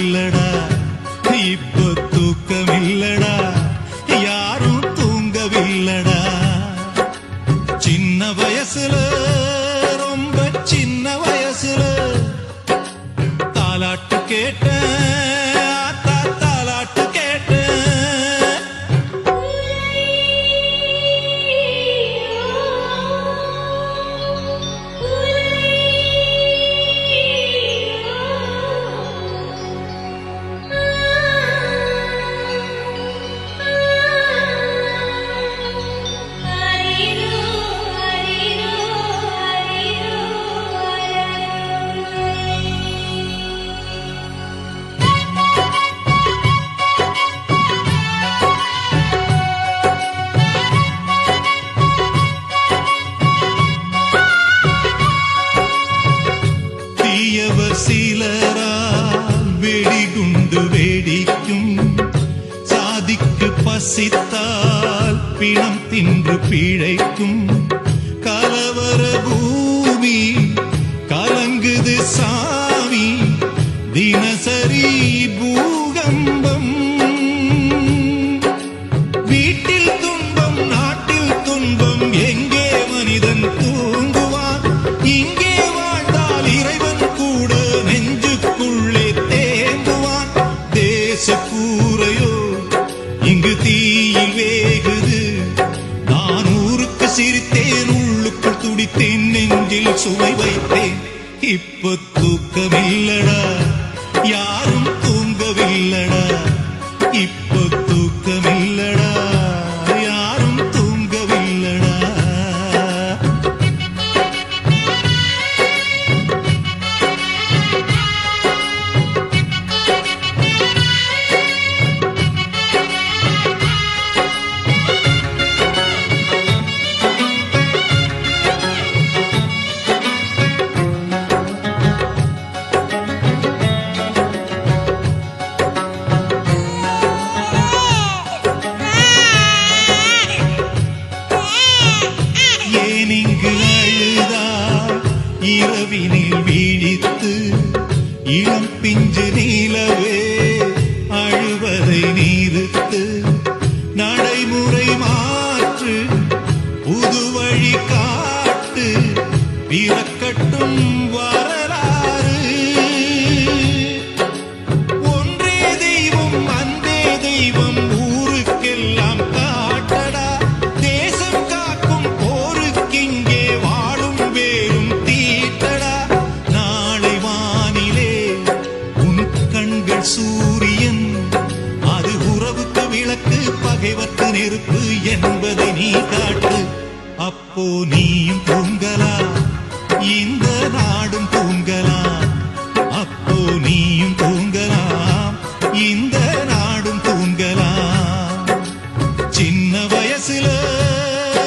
தூங்கவில்லடா, இப்போ தூக்கமில்லடா, யாரும் தூங்கவில்லடா. சின்ன வயசுல, ரொம்ப சின்ன வயசுல தாலாட்டு கேட்டேன், தாலாட்டு கேட்டேன். தீயவர் சிலரால் வெடிகுண்டு வேடிக்கும், சாதிக்கு பசித்தால் பிணம் தின்று பிழைக்கும். கலவர பூமி கலங்குது சாமி, தினசரி பூகம்பம். வீட்டில் துன்பம், நாட்டில் துன்பம், எங்கே மனிதன் தூங்குவான்? இங்கே வாழ்ந்தால் இறைவன் கூட நெஞ்சுக்குள்ளே தேங்குவான். தேச கூரையோ இங்கு தீயில் வேகுது, நான் ஊருக்கு சிரித்தேன், உள்ளுக்குள் துடித்தேன், நெஞ்சில் சுவை வைத்தேன். இப்ப தூக்கமில்லடா, யாரும் தூங்கவில்லடா, இப்ப தூக்கமில்லடா, யாரும் தூங்கவில்லடா. ஏனிங்கு அழுதாய் இரவினில் வீழித்து, இளம் பிஞ்சு நீலவே அழுவதை நீர்த்து. நடைமுறை மாற்று, புது வழி காட்டு, பிறக்கட்டும் வரலாறு. ஒன்றே தெய்வம், அந்தே தெய்வம், ஊருக்கெல்லாம் காட்டடா. தேசம் காக்கும் போருக்கிங்கே வாழும் வேறும் தீட்டடா. நாளை வானிலே உன் கண்கள் சூரியன், அது உறவுக்கு விளக்கு, பகைவர்க்கு நெருப்பு என்பதை நீ காட்டு. அப்போ நீயும் தூங்கலாம், இந்த நாடும் தூங்கலாம். அப்போ நீயும் தூங்கலாம், இந்த நாடும் தூங்கலாம். சின்ன வயசுல,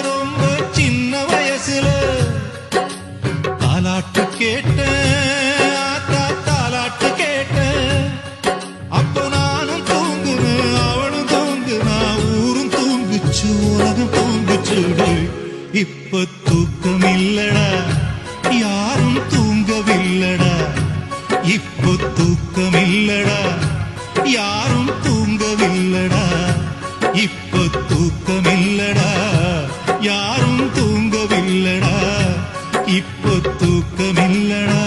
ரொம்ப சின்ன வயசுல தாலாட்டு கேட்டேன், தாலாட்டு கேட்டேன். அப்போ நானும் தூங்குனேன், அவனும் தூங்குனா, ஊரும் தூங்குச்சு, உலகம் தூங்குச்சு. இப்ப தூக்கமில்லடா, யாரும் தூங்கவில்லடா, இப்ப தூக்கமில்லடா, யாரும் தூங்கவில்லடா, இப்ப தூக்கமில்லடா, யாரும் தூங்கவில்லடா, இப்ப தூக்கமில்லடா.